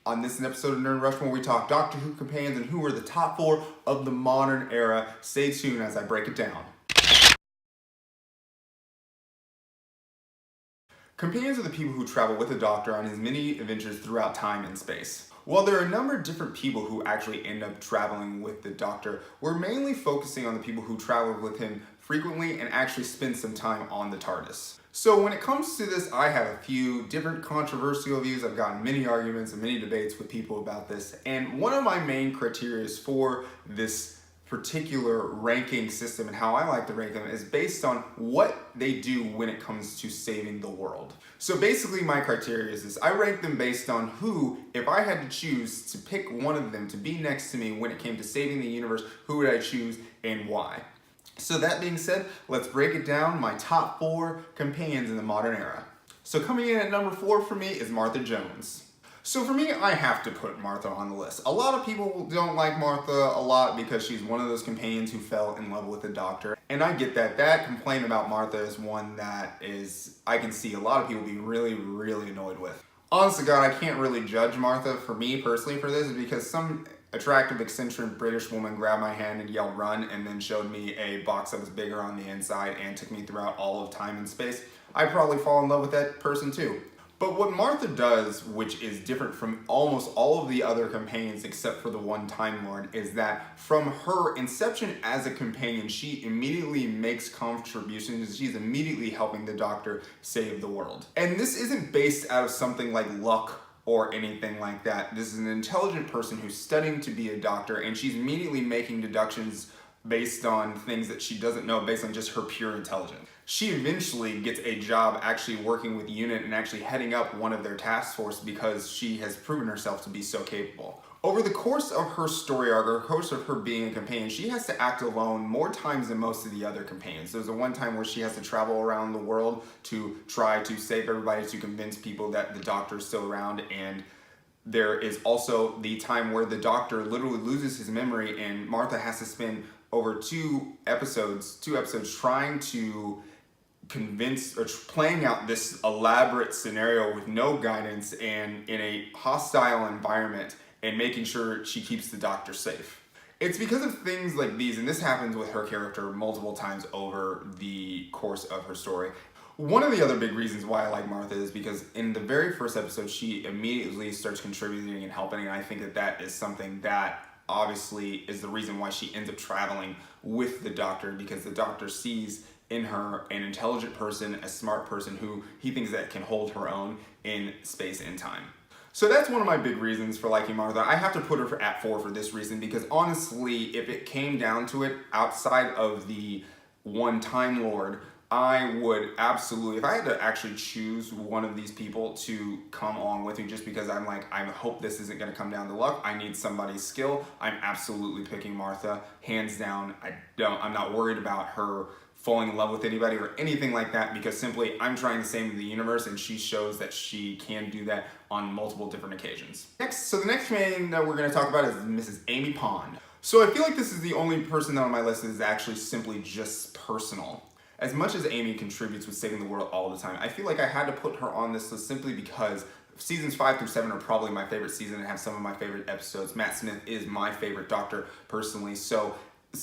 On this episode of Nerd Rushmore, we talk Doctor Who companions and who are the top 4 of the modern era. Stay tuned as I break it down. Companions are the people who travel with the Doctor on his many adventures throughout time and space. While there are a number of different people who actually end up traveling with the Doctor, we're mainly focusing on the people who travel with him frequently and actually spend some time on the TARDIS. So when it comes to this, I have a few different controversial views. I've gotten many arguments and many debates with people about this. And one of my main criteria for this particular ranking system and how I like to rank them is based on what they do when it comes to saving the world. So basically my criteria is this: I rank them based on who, if I had to choose to pick one of them to be next to me when it came to saving the universe, who would I choose and why? So that being said, let's break it down, my top 4 companions in the modern era. So coming in at number 4 for me is Martha Jones. So for me, I have to put Martha on the list. A lot of people don't like Martha a lot because she's one of those companions who fell in love with the Doctor. And I get that. That complaint about Martha is one that I can see a lot of people being really, really annoyed with. Honest to God, I can't really judge Martha for me personally for this because some attractive, eccentric British woman grabbed my hand and yelled run and then showed me a box that was bigger on the inside and took me throughout all of time and space. I'd probably fall in love with that person too. But what Martha does, which is different from almost all of the other companions except for the one Time Lord, is that from her inception as a companion, she immediately makes contributions. She's immediately helping the Doctor save the world. And this isn't based out of something like luck or anything like that. This is an intelligent person who's studying to be a doctor, and she's immediately making deductions based on things that she doesn't know based on just her pure intelligence. She eventually gets a job actually working with UNIT and actually heading up one of their task force because she has proven herself to be so capable. Over the course of her story arc, or the course of her being a companion, she has to act alone more times than most of the other companions. There's a one time where she has to travel around the world to try to save everybody, to convince people that the Doctor is still around, and there is also the time where the Doctor literally loses his memory and Martha has to spend over two episodes trying to convince or playing out this elaborate scenario with no guidance and in a hostile environment and making sure she keeps the Doctor safe. It's because of things like these, and this happens with her character multiple times over the course of her story. One of the other big reasons why I like Martha is because in the very first episode, she immediately starts contributing and helping, and I think that that is something that obviously is the reason why she ends up traveling with the Doctor, because the Doctor sees in her an intelligent person, a smart person who he thinks that can hold her own in space and time. So that's one of my big reasons for liking Martha. I have to put her at 4 for this reason, because honestly, if it came down to it, outside of the one Time Lord, I would absolutely, if I had to actually choose one of these people to come along with me, just because I'm like, I hope this isn't going to come down to luck, I need somebody's skill, I'm absolutely picking Martha, hands down. I'm not worried about her falling in love with anybody or anything like that, because simply I'm trying to save the universe and she shows that she can do that on multiple different occasions. So the next man that we're going to talk about is Mrs. Amy Pond. So I feel like this is the only person on my list that is actually simply just personal. As much as Amy contributes with saving the world all the time, I feel like I had to put her on this list simply because seasons 5 through 7 are probably my favorite season and have some of my favorite episodes. Matt Smith is my favorite Doctor personally, so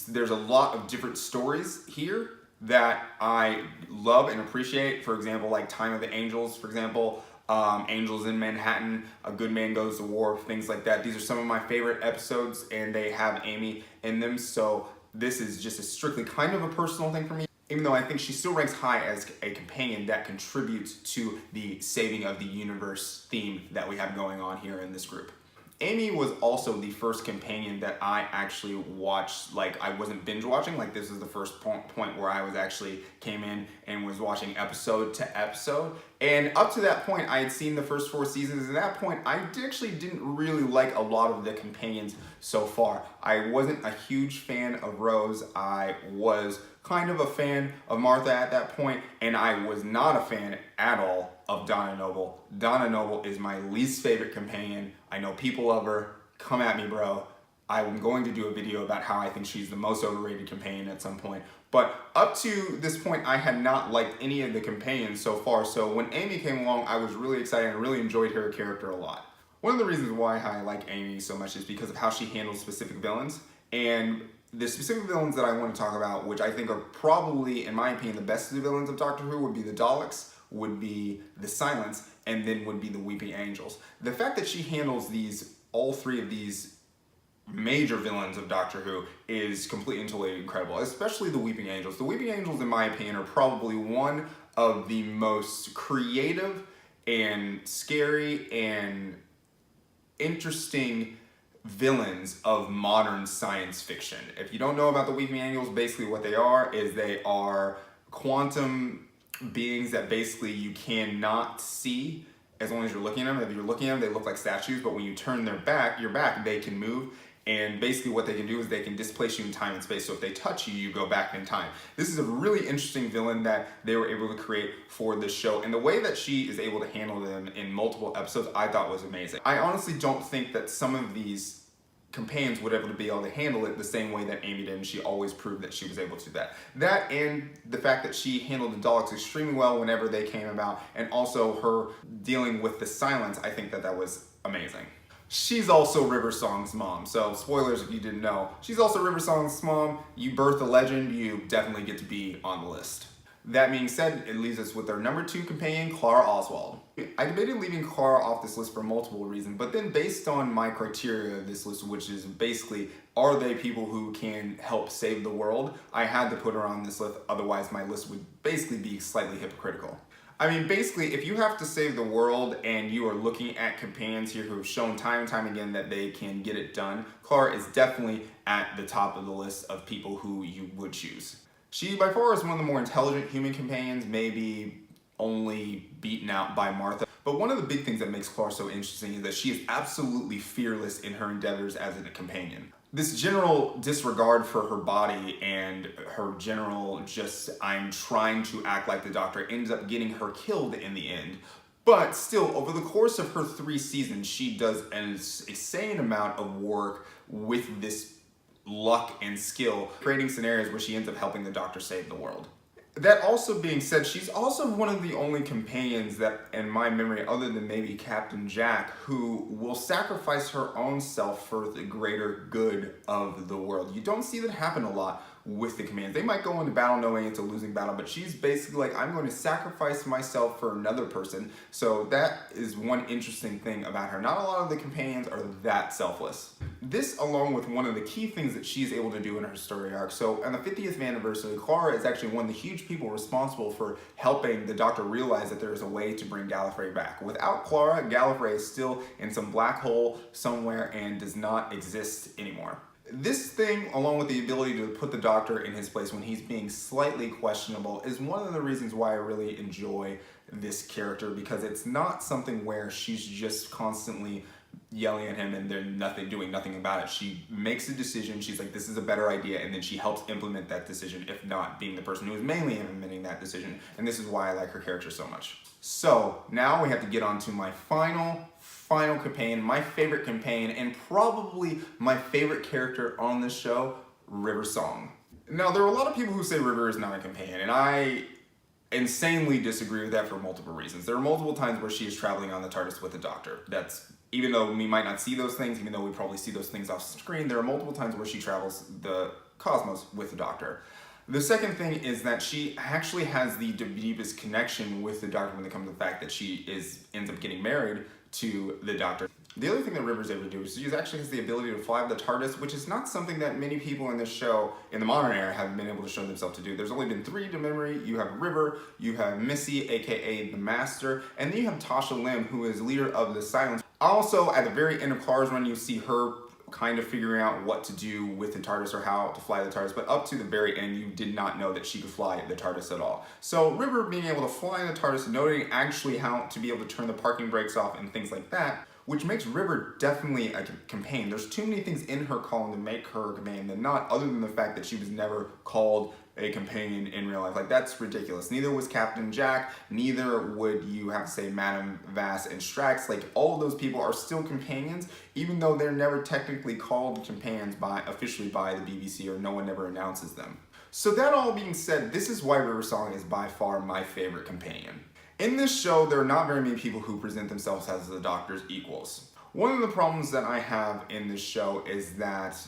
there's a lot of different stories here that I love and appreciate. For example, like Time of the Angels, for example, Angels in Manhattan, A Good Man Goes to War, things like that. These are some of my favorite episodes and they have Amy in them, so this is just a strictly kind of a personal thing for me, even though I think she still ranks high as a companion that contributes to the saving of the universe theme that we have going on here in this group. Amy was also the first companion that I actually watched, like I wasn't binge watching, like this is the first point where I was actually came in and was watching episode to episode. And up to that point, I had seen the first 4 seasons. At that point, I actually didn't really like a lot of the companions so far. I wasn't a huge fan of Rose. I was kind of a fan of Martha at that point, and I was not a fan at all of Donna Noble. Donna Noble is my least favorite companion. I know people love her. Come at me, bro. I'm going to do a video about how I think she's the most overrated companion at some point. But up to this point, I had not liked any of the companions so far. So when Amy came along, I was really excited and really enjoyed her character a lot. One of the reasons why I like Amy so much is because of how she handles specific villains. And the specific villains that I want to talk about, which I think are probably, in my opinion, the best of the villains of Doctor Who, would be the Daleks, would be the Silence, and then would be the Weeping Angels. The fact that she handles all three of these major villains of Doctor Who is completely and totally incredible, especially the Weeping Angels. The Weeping Angels, in my opinion, are probably one of the most creative and scary and interesting villains of modern science fiction. If you don't know about the Weeping Angels, basically what they are is they are quantum beings that basically you cannot see as long as you're looking at them. If you're looking at them, they look like statues, but when you turn your back, they can move. And basically what they can do is they can displace you in time and space. So if they touch you, you go back in time. This is a really interesting villain that they were able to create for this show. And the way that she is able to handle them in multiple episodes, I thought was amazing. I honestly don't think that some of these companions would ever be able to handle it the same way that Amy did, and she always proved that she was able to do that. That and the fact that she handled the Daleks extremely well whenever they came about, and also her dealing with the Silence, I think that was amazing. She's also River Song's mom, so spoilers if you didn't know. She's also River Song's mom. You birth a legend, you definitely get to be on the list. That being said, it leaves us with our number 2 companion, Clara Oswald. I debated leaving Clara off this list for multiple reasons, but then based on my criteria of this list, which is basically, are they people who can help save the world? I had to put her on this list, otherwise my list would basically be slightly hypocritical. I mean, basically, if you have to save the world and you are looking at companions here who have shown time and time again that they can get it done, Clara is definitely at the top of the list of people who you would choose. She, by far, is one of the more intelligent human companions, maybe only beaten out by Martha. But one of the big things that makes Clara so interesting is that she is absolutely fearless in her endeavors as a companion. This general disregard for her body and her general I'm trying to act like the Doctor ends up getting her killed in the end. But still, over the course of her 3 seasons, she does an insane amount of work with this luck and skill, creating scenarios where she ends up helping the Doctor save the world. That also being said, she's also one of the only companions that, in my memory, other than maybe Captain Jack, who will sacrifice her own self for the greater good of the world. You don't see that happen a lot with the companions. They might go into battle knowing it's a losing battle, but she's basically like, I'm going to sacrifice myself for another person. So that is one interesting thing about her. Not a lot of the companions are that selfless. This, along with one of the key things that she's able to do in her story arc. So on the 50th anniversary, Clara is actually one of the huge people responsible for helping the Doctor realize that there is a way to bring Gallifrey back. Without Clara, Gallifrey is still in some black hole somewhere and does not exist anymore. This thing, along with the ability to put the Doctor in his place when he's being slightly questionable, is one of the reasons why I really enjoy this character, because it's not something where she's just constantly yelling at him and they're doing nothing about it. She makes a decision, she's like, this is a better idea, and then she helps implement that decision, if not being the person who is mainly implementing that decision. And this is why I like her character so much. So now we have to get on to my final companion, my favorite companion, and probably my favorite character on this show, River Song. Now, there are a lot of people who say River is not a companion, and I insanely disagree with that for multiple reasons. There are multiple times where she is traveling on the TARDIS with the Doctor. Even though we might not see those things, even though we probably see those things off screen, there are multiple times where she travels the cosmos with the Doctor. The second thing is that she actually has the deepest connection with the Doctor when it comes to the fact that she ends up getting married to the Doctor. The other thing that River's able to do is she actually has the ability to fly the TARDIS, which is not something that many people in this show, in the modern era, have been able to show themselves to do. There's only been 3 to memory. You have River, you have Missy, aka the Master, and then you have Tasha Lim, who is leader of the Silence. Also, at the very end of Clara's run, you see her kind of figuring out what to do with the TARDIS or how to fly the TARDIS, but up to the very end, you did not know that she could fly the TARDIS at all. So River being able to fly the TARDIS, knowing actually how to be able to turn the parking brakes off and things like that, which makes River definitely a companion. There's too many things in her calling to make her a companion than not, other than the fact that she was never called a companion in real life. Like, that's ridiculous. Neither was Captain Jack, neither would you have to say Madame Vass and Strax. Like, all of those people are still companions, even though they're never technically called companions officially by the BBC, or no one ever announces them. So that all being said, this is why River Song is by far my favorite companion. In this show, there are not very many people who present themselves as the Doctor's equals. One of the problems that I have in this show is that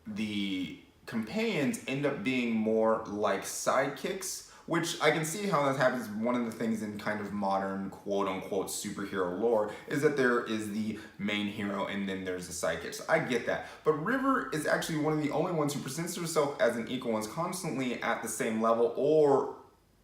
the companions end up being more like sidekicks, which I can see how that happens. One of the things in kind of modern quote-unquote superhero lore is that there is the main hero and then there's the sidekicks. I get that. But River is actually one of the only ones who presents herself as an equal and is constantly at the same level or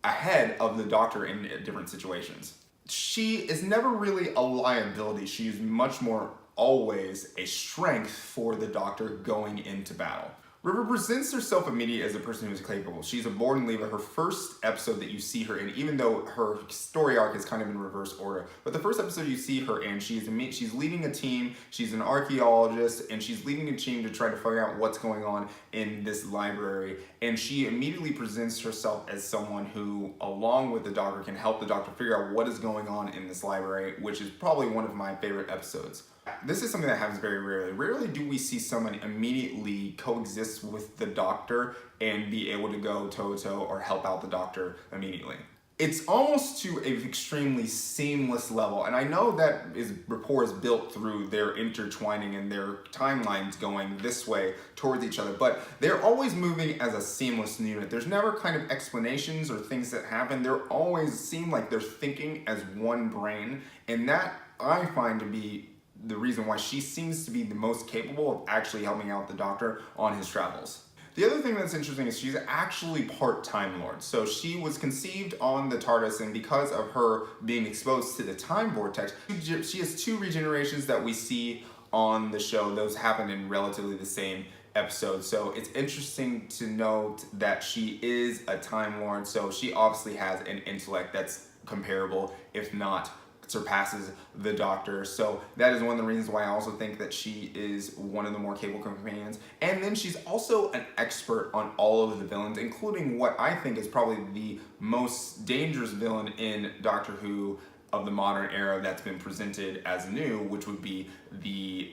ahead of the Doctor in different situations. She is never really a liability. She is much more always a strength for the Doctor going into battle. River presents herself immediately as a person who is capable. She's a born leader. Her first episode that you see her in, even though her story arc is kind of in reverse order, but the first episode you see her in, she's leading a team, she's an archaeologist, and she's leading a team to try to figure out what's going on in this library. And she immediately presents herself as someone who, along with the Doctor, can help the Doctor figure out what is going on in this library, which is probably one of my favorite episodes. This is something that happens very rarely. Rarely do we see someone immediately coexist with the Doctor and be able to go toe-to-toe or help out the Doctor immediately. It's almost to an extremely seamless level, and I know that rapport is built through their intertwining and their timelines going this way towards each other, but they're always moving as a seamless unit. There's never kind of explanations or things that happen. They're always seem like they're thinking as one brain, and that I find to be the reason why she seems to be the most capable of actually helping out the Doctor on his travels. The other thing that's interesting is she's actually part Time Lord. So she was conceived on the TARDIS, and because of her being exposed to the time vortex, she has 2 regenerations that we see on the show. Those happen in relatively the same episode. So it's interesting to note that she is a Time Lord. So she obviously has an intellect that's comparable, if not surpasses the Doctor. So that is one of the reasons why I also think that she is one of the more capable companions. And then she's also an expert on all of the villains, including what I think is probably the most dangerous villain in Doctor Who of the modern era that's been presented as new, which would be the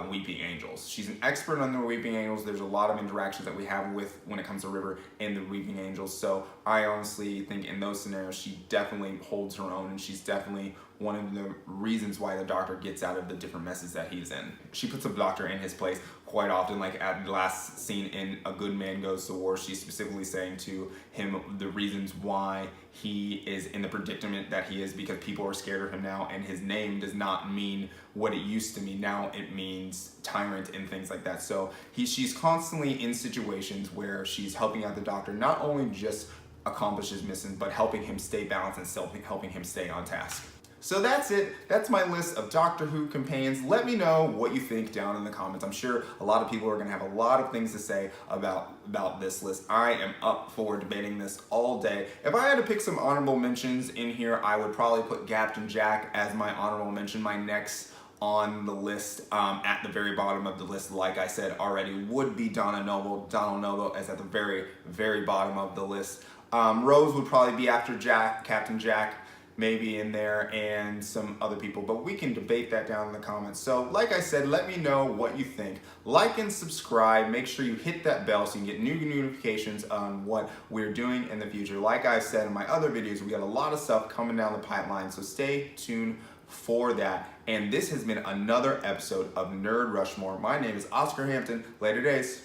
Weeping Angels. She's an expert on the Weeping Angels. There's a lot of interactions that we have with when it comes to River and the Weeping Angels. So I honestly think in those scenarios, she definitely holds her own, and she's definitely one of the reasons why the Doctor gets out of the different messes that he's in. She puts the Doctor in his place quite often, like at the last scene in A Good Man Goes to War, she's specifically saying to him the reasons why he is in the predicament that he is, because people are scared of him now, and his name does not mean what it used to mean. Now it means tyrant and things like that. So she's constantly in situations where she's helping out the Doctor, not only just accomplish his mission, but helping him stay balanced and helping him stay on task. So that's it. That's my list of Doctor Who companions. Let me know what you think down in the comments. I'm sure a lot of people are going to have a lot of things to say about this list. I am up for debating this all day. If I had to pick some honorable mentions in here, I would probably put Captain Jack as my honorable mention. My next on the list, at the very bottom of the list, like I said already, would be Donna Noble. Donna Noble is at the very, very bottom of the list. Rose would probably be after Jack, Captain Jack, maybe in there, and some other people, but we can debate that down in the comments. So like I said, let me know what you think. Like and subscribe. Make sure you hit that bell so you can get new notifications on what we're doing in the future. Like I said in my other videos, we got a lot of stuff coming down the pipeline, so stay tuned for that. And this has been another episode of Nerd Rushmore. My name is Oscar Hampton. Later days.